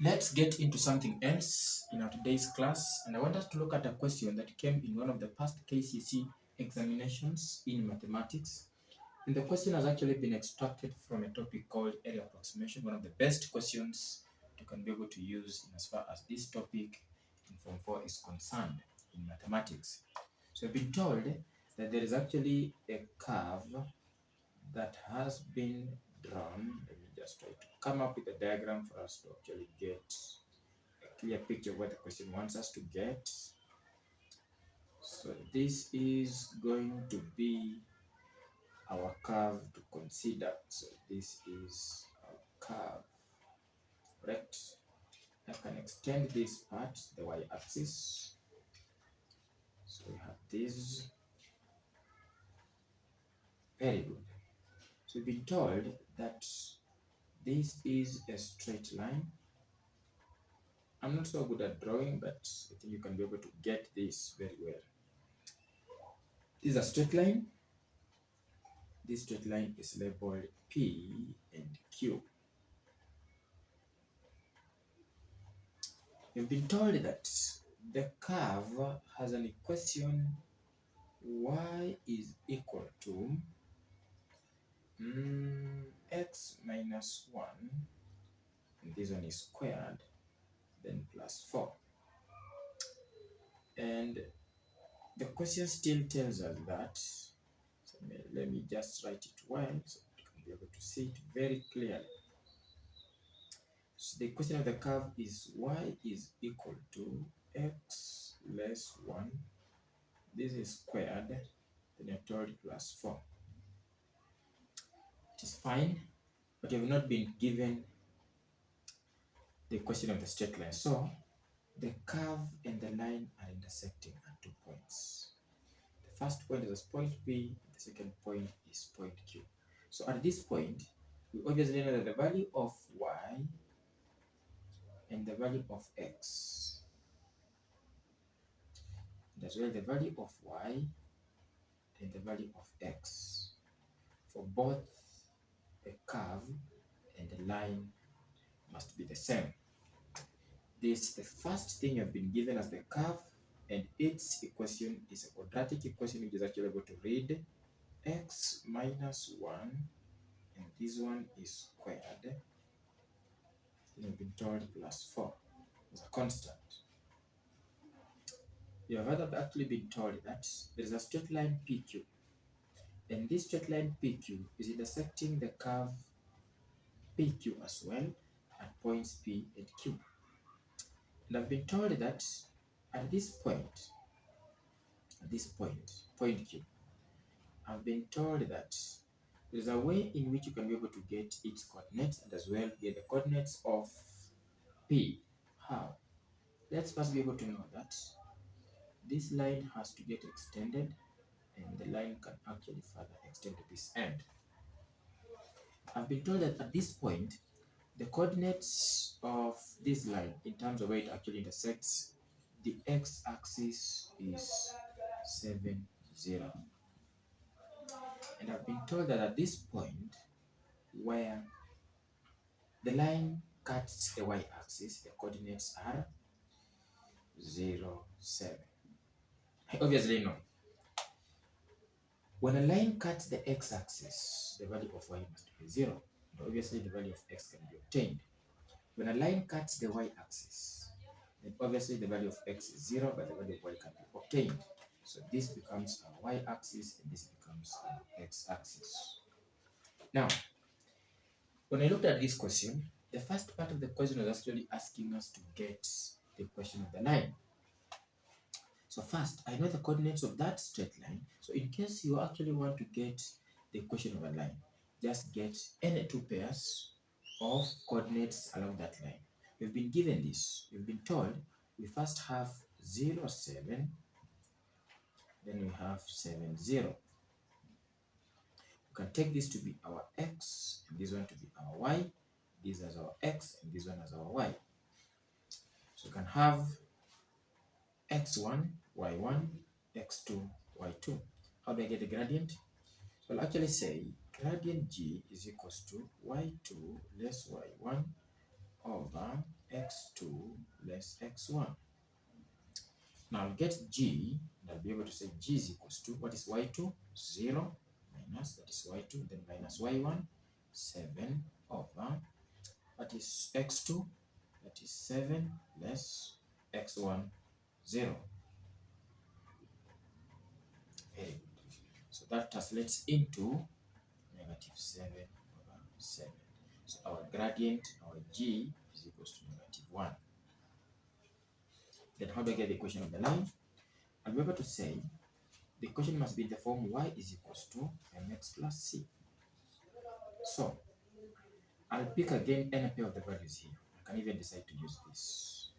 Let's get into something else in our today's class, and I want us to look at a question that came in one of the past KCC examinations in mathematics. And the question has actually been extracted from a topic called area approximation, one of the best questions you can be able to use in as far as this topic in Form 4 is concerned in mathematics. So we've been told that there is actually a curve that has been drawn. Let me just try to come up with a diagram for us to actually get a clear picture of what the question wants us to get. So this is going to be our curve to consider. So this is our curve, correct? I can extend this part, the y-axis. So we have this. Very good. So we've been told that this is a straight line. I'm not so good at drawing, but I think you can be able to get this very well. This is a straight line. This straight line is labeled P and Q. You've been told that the curve has an equation y is equal to x minus 1, and this one is squared, then plus 4. And the question still tells us that, so let me just write it well so you can be able to see it very clearly. So the equation of the curve is y is equal to x less 1. This is squared, then you're told plus 4. It is fine, but you have not been given the equation of the straight line. So the curve and the line are intersecting at 2 points. The first point is point P, the second point is point Q. So at this point, we obviously know that the value of y and the value of x, and as well the value of y and the value of x for both the curve and the line must be the same. This, the first thing you've been given as the curve, and its equation is a quadratic equation which is actually able to read x minus 1, and this one is squared. You've been told plus 4 is a constant. You have actually been told that there is a straight line PQ, and this straight line PQ is intersecting the curve PQ as well at points P and Q. And I've been told that at this point, point Q, I've been told that there is a way in which you can be able to get its coordinates and as well get the coordinates of P. How? Let's first be able to know that this line has to get extended, and the line can actually further extend to this end. I've been told that at this point, the coordinates of this line, in terms of where it actually intersects, the x-axis is 7, 0. And I've been told that at this point, where the line cuts the y-axis, the coordinates are 0, 7. I obviously know. When a line cuts the x-axis, the value of y must be 0. And obviously, the value of x can be obtained. When a line cuts the y-axis, then obviously the value of x is 0, but the value of y can be obtained. So this becomes our y-axis, and this becomes our x-axis. Now, when I looked at this question, the first part of the question was actually asking us to get the equation of the line. So first, I know the coordinates of that straight line. So in case you actually want to get the equation of a line, just get any two pairs of coordinates along that line. We've been given this. We've been told we first have 0, 7, then we have 7, 0. We can take this to be our x, and this one to be our y. This as our x, and this one as our y. So we can have x1, y1, x2, y2. How do I get the gradient? So I'll actually say gradient g is equals to y2 less y1 over x2 less x1. Now I'll get g, and I'll be able to say g is equals to, what is y2? 0 minus, that is y2, then minus y1, 7 over, that is x2, that is 7 less x1, 0. Very good. So that translates into negative 7 over 7. So our gradient, our g, is equals to negative 1. Then how do I get the equation of the line? I'll be able to say the equation must be in the form y is equals to mx plus c. So I'll pick again any pair of the values here. I can even decide to use this.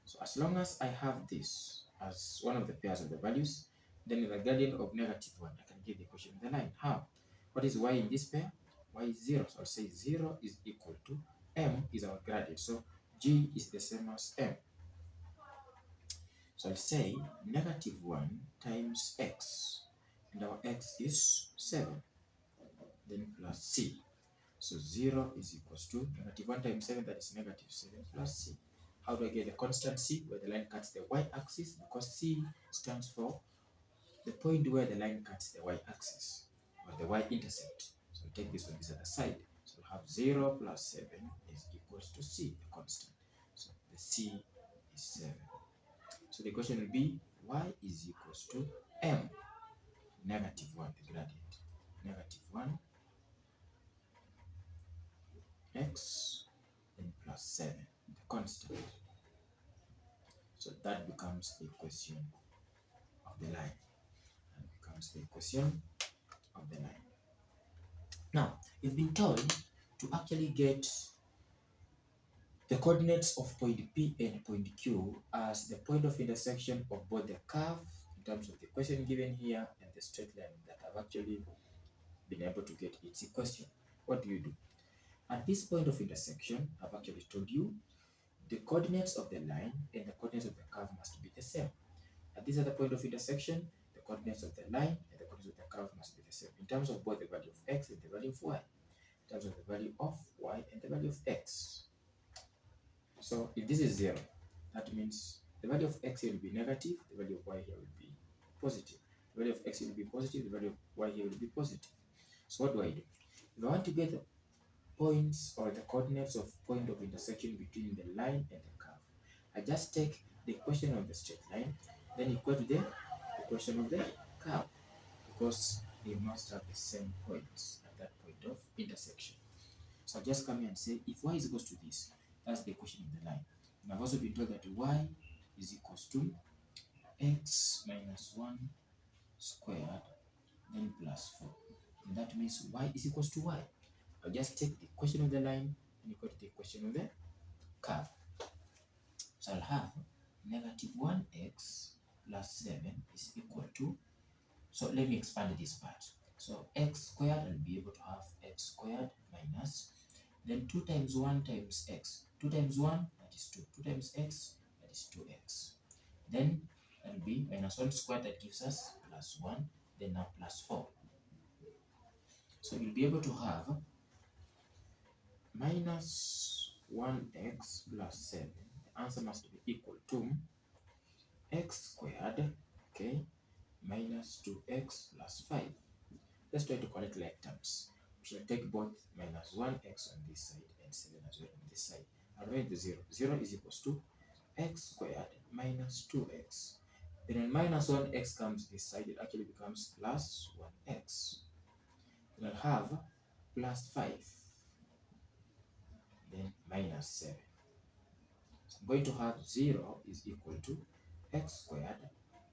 So as long as I have this as one of the pairs of the values, then the gradient of negative 1, I can get the equation of the line. How? What is y in this pair? Y is 0. So I'll say 0 is equal to m is our gradient. So g is the same as m. So I'll say negative 1 times x, and our x is 7, then plus c. So 0 is equals to negative 1 times 7, that is negative 7 plus c. How do I get the constant c where the line cuts the y-axis? Because c stands for the point where the line cuts the y-axis, or the y-intercept. So we'll take this on this other side. So we'll have 0 plus 7 is equals to c, the constant. So the c is 7. So the equation will be y is equals to m, negative 1, the gradient, negative 1 x, and plus 7, the constant. So that becomes the equation of the line. That becomes the equation of the line. Now, you've been told to actually get the coordinates of point P and point Q as the point of intersection of both the curve in terms of the equation given here and the straight line that I've actually been able to get its equation. What do you do? At this point of intersection, I've actually told you the coordinates of the line and the coordinates of the curve must be the same. At this other point of intersection, the coordinates of the line and the coordinates of the curve must be the same in terms of both the value of x and the value of y, in terms of the value of y and the value of x. So if this is 0, that means the value of x here will be negative, the value of y here will be positive. The value of x here will be positive, the value of y here will be positive. So what do I do? If I want to get the points or the coordinates of point of intersection between the line and the curve, I just take the equation of the straight line, then equal to the equation of the curve, because they must have the same points at that point of intersection. So I'll just come here and say if y is equals to this, that's the equation of the line. And I've also been told that y is equals to x minus 1 squared, then plus 4. And that means y is equals to y. I'll just take the equation of the line and equal to the equation of the curve. So I'll have negative 1x plus 7 is equal to, so let me expand this part. So x squared, I'll be able to have x squared minus, then 2 times 1 times x. 2 times 1, that is 2. 2 times x, that is 2x. Then that will be minus 1 squared, that gives us plus 1, then now plus 4. So you'll be able to have minus 1x plus 7. The answer must be equal to x squared, okay, minus 2x plus 5. Let's try to collect like terms. We should take both minus 1x on this side and 7 as well on this side. I'll write the 0. 0 is equals to x squared minus 2x. Then when minus 1x comes this side, it actually becomes plus 1x. Then I'll have plus 5. Then minus 7. So I'm going to have 0 is equal to x squared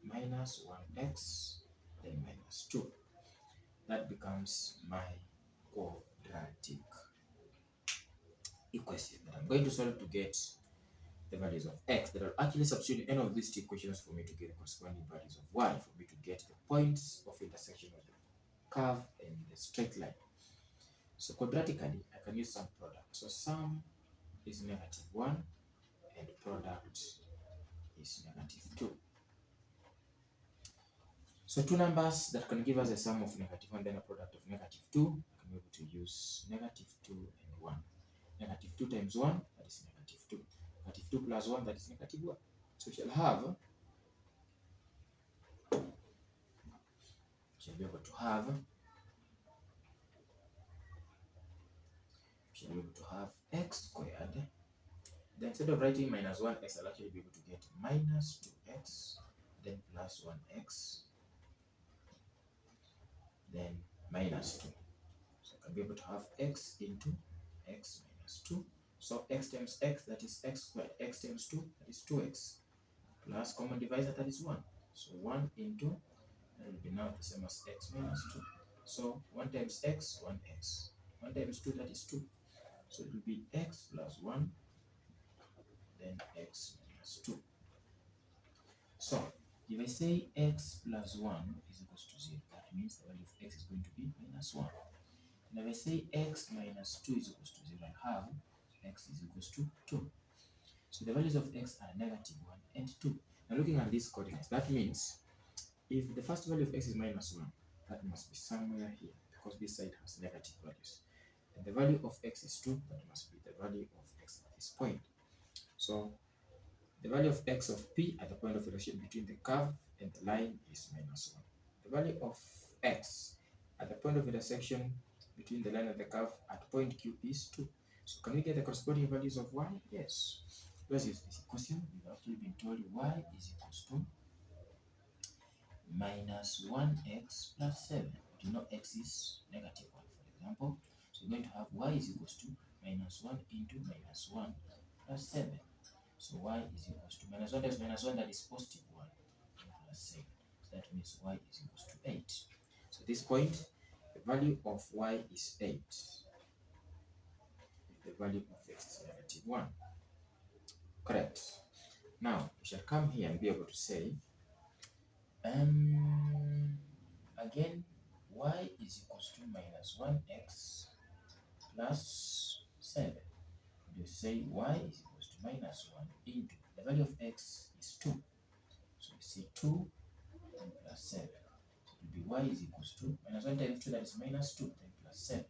minus 1x, then minus 2. That becomes my quadratic equation that I'm going to solve to get the values of x that are actually substitute any of these two equations for me to get the corresponding values of y, for me to get the points of intersection of the curve and the straight line. So quadratically, I can use sum product. So sum is negative 1 and product is negative 2. So two numbers that can give us a sum of negative 1 then a product of negative 2, I can be able to use negative 2 and 1. Negative 2 times 1, that is negative 2. 2 plus 1, that is negative 1. So we shall be able to have x squared. Then instead of writing minus 1x, I'll actually be able to get minus 2x, then plus 1x, then minus 2. So I can be able to have x into x minus 2. So x times x, that is x squared. X times 2, that is 2x. Plus common divisor, that is 1. So 1 into, that will be now the same as x minus 2. So 1 times x, 1x. 1 times 2, that is 2. So it will be x plus 1, then x minus 2. So if I say x plus 1 is equals to 0, that means the value of x is going to be minus 1. And if I say x minus 2 is equals to 0, I have x is equals to 2. So the values of x are negative 1 and 2. Now looking at these coordinates, that means if the first value of x is minus 1, that must be somewhere here, because this side has negative values. And the value of x is 2, that must be the value of x at this point. So the value of x of p at the point of relation between the curve and the line is minus 1. The value of x at the point of intersection between the line and the curve at point q is 2. So can we get the corresponding values of y? Yes. Let's use this equation. We've actually been told y is equals to minus 1x plus 7. But you know x is negative 1, for example. So we're going to have y is equals to minus 1 into minus 1 plus 7. So y is equals to minus 1 times minus 1, that is positive 1 plus 7. So that means y is equals to 8. So at this point, the value of y is 8. The value of x is negative 1. Correct. Now, we shall come here and be able to say, again, y is equals to minus 1x plus 7. You say y is equals to minus 1 into the value of x is 2. So we say 2 plus 7. So it will be y is equals to minus 1 times 2, that is minus 2, then plus 7.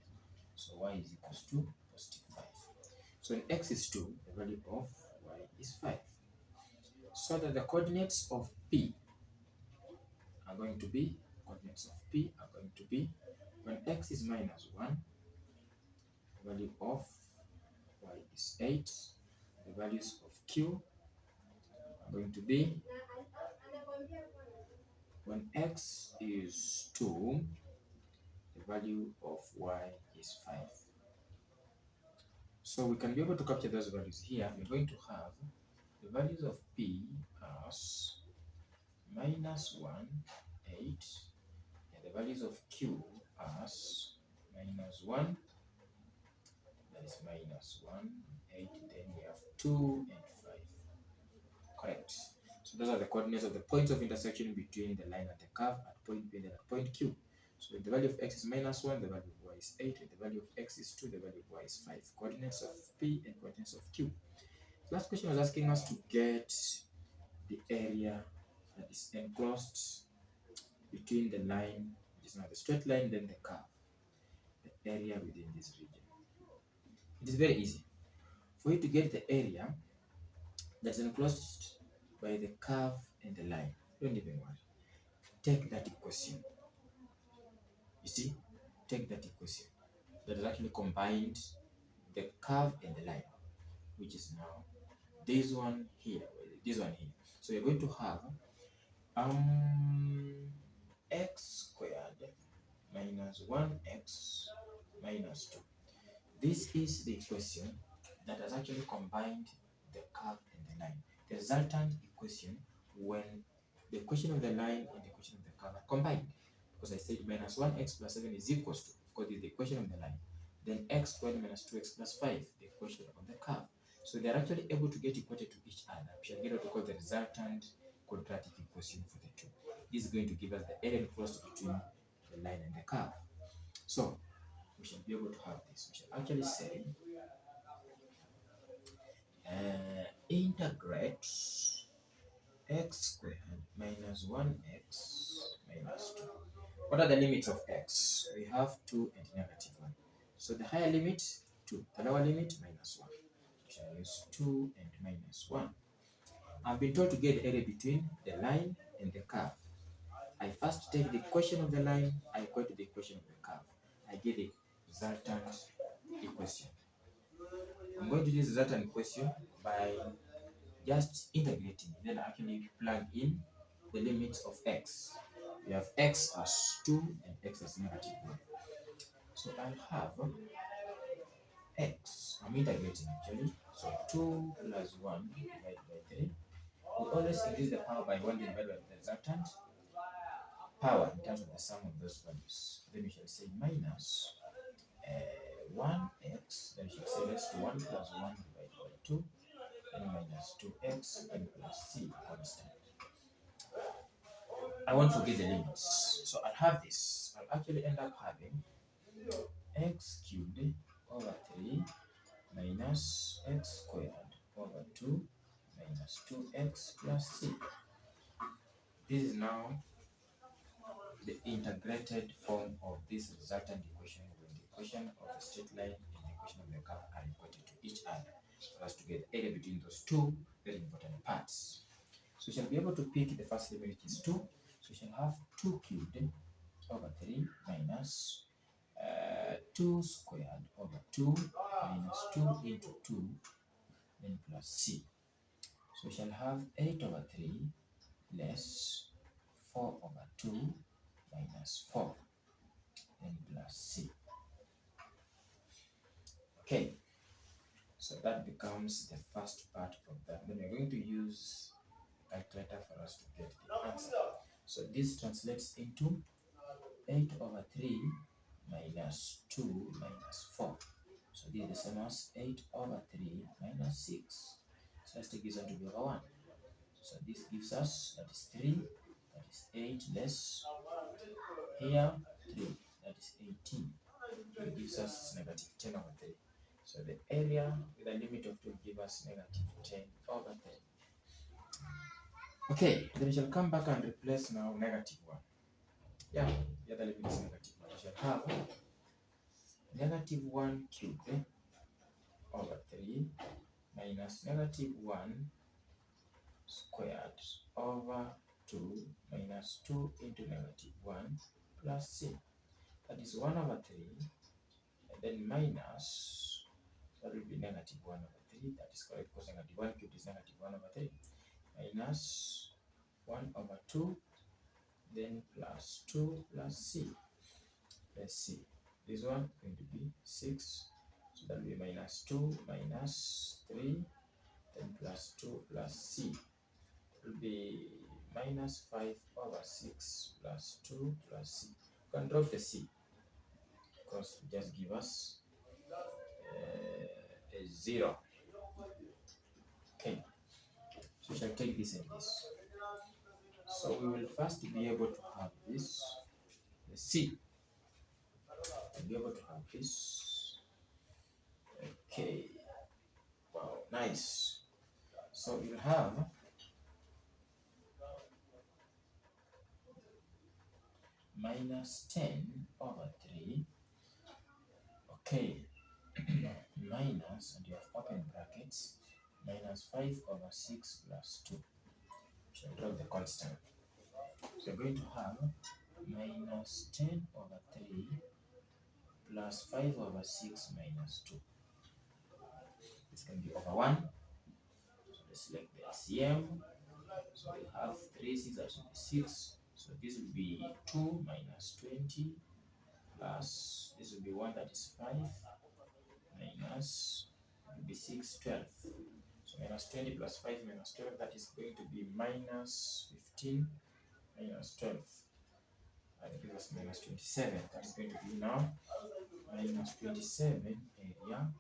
So y is equals to positive 5. So when x is 2, the value of y is 5. So that the coordinates of p are going to be, when x is minus 1, the value of y is 8. The values of q are going to be, when x is 2, the value of y is 5. So we can be able to capture those values here. We're going to have the values of p as minus 1, 8, and the values of q as minus 1, that is minus 1, 8, then we have 2 and 5. Correct. So those are the coordinates of the points of intersection between the line and the curve at point P and at point Q. So if the value of x is minus 1, the value of y is 8, and the value of x is 2, the value of y is 5. Coordinates of P and coordinates of Q. Last question was asking us to get the area that is enclosed between the line, which is now the straight line, then the curve. The area within this region. It is very easy. For you to get the area that's enclosed by the curve and the line, don't even worry. Take that equation. You see, take that equation that is actually combined the curve and the line, which is now this one here, this one here. So you're going to have x squared minus 1x minus 2. This is the equation that has actually combined the curve and the line. The resultant equation when the equation of the line and the equation of the curve are combined. Because I said minus 1x plus 7 is equals to, of course, is the equation of the line. Then x squared minus 2x plus 5, the equation of the curve. So they are actually able to get equated to each other. We shall get what we call the resultant quadratic equation for the two. This is going to give us the area enclosed between the line and the curve. So we shall be able to have this. We shall actually say integrate x squared minus 1x minus 2. What are the limits of x? We have 2 and negative 1. So the higher limit, 2. The lower limit, minus 1. we shall use 2 and minus 1. I've been told to get the area between the line and the curve. I first take the equation of the line, I equate to the equation of the curve. I get the resultant equation. I'm going to use the resultant equation by just integrating. Then I actually plug in the limits of x. We have x as 2 and x as negative 1. So I'll have x. I'm integrating actually. So 2 plus 1 divided by 3. We always increase the power by 1 divided by the resultant power in terms of the sum of those values. Then we shall say minus 1x. Then we shall say let's do 1 plus 1 divided by 2. Then minus 2x and plus c constant. I won't forget the limits. So I'll have this. I'll actually end up having x cubed over 3 minus x squared over 2 minus 2x plus c. This is now the integrated form of this resultant equation when the equation of the straight line and the equation of the curve are equated to each other for us to get the area between those two very important parts. So we shall be able to pick the first limit, which is 2. So we shall have 2 cubed over 3 minus 2 squared over 2 minus 2 into 2 then plus c. So we shall have 8 over 3 less 4 over 2 minus 4 then plus c. Okay, so that becomes the first part of that. Then we're going to use a calculator for us to get the answer. So this translates into 8 over 3 minus 2 minus 4. So this is the same as 8 over 3 minus 6. So let's take this one to be over 1. So this gives us, that is 3, that is 8 less, here 3, that is 18. It gives us negative 10 over 3. So the area with a limit of 2 gives us negative 10 over 3. Okay, then we shall come back and replace now negative 1. Yeah, the other limit is negative 1. We shall have negative 1 cubed over 3 minus negative 1 squared over 2 minus 2 into negative 1 plus c. That is 1 over 3 and then minus, that will be negative 1 over 3. That is correct because negative 1 cubed is negative 1 over 3 minus 1 over 2 then plus 2 plus c. Let's see. This one is going to be 6. So that will be minus 2 minus 3 then plus 2 plus c. It will be minus 5 over 6 plus 2 plus c. You can drop the c because it just give us a 0. Okay, so we shall take this and this. So we will first be able to have this, the c. We'll be able to have this. Okay, wow, nice. So we'll have minus 10 over 3. Okay, minus, and you have open brackets, minus 5 over 6 plus 2. We shall drop the constant. So we're going to have minus 10 over 3 plus 5 over 6 minus 2. This can be over 1. So let's select the LCM. So we have 3, 6, that should be 6. So this will be 2 minus 20 plus, this will be 1, that is 5, minus, it will be 6, 12. So minus 20 plus 5 minus 12, that is going to be minus 15 minus 12. That gives us minus 27. That is going to be now minus 27 area,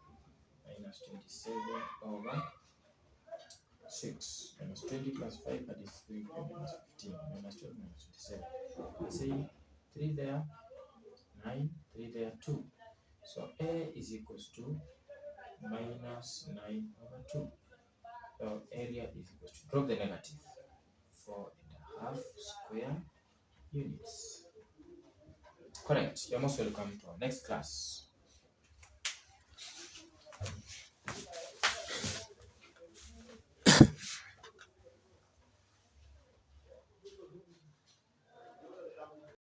minus 27 over 6. Minus 20 plus 5, that is going to be minus 15. Minus 12 minus 27. Let's say 3 there, 9, 3 there, 2. So A is equals to minus 9 over 2. So area is equals to, drop the negative, 4.5 square units. Correct. You're most welcome to our next class.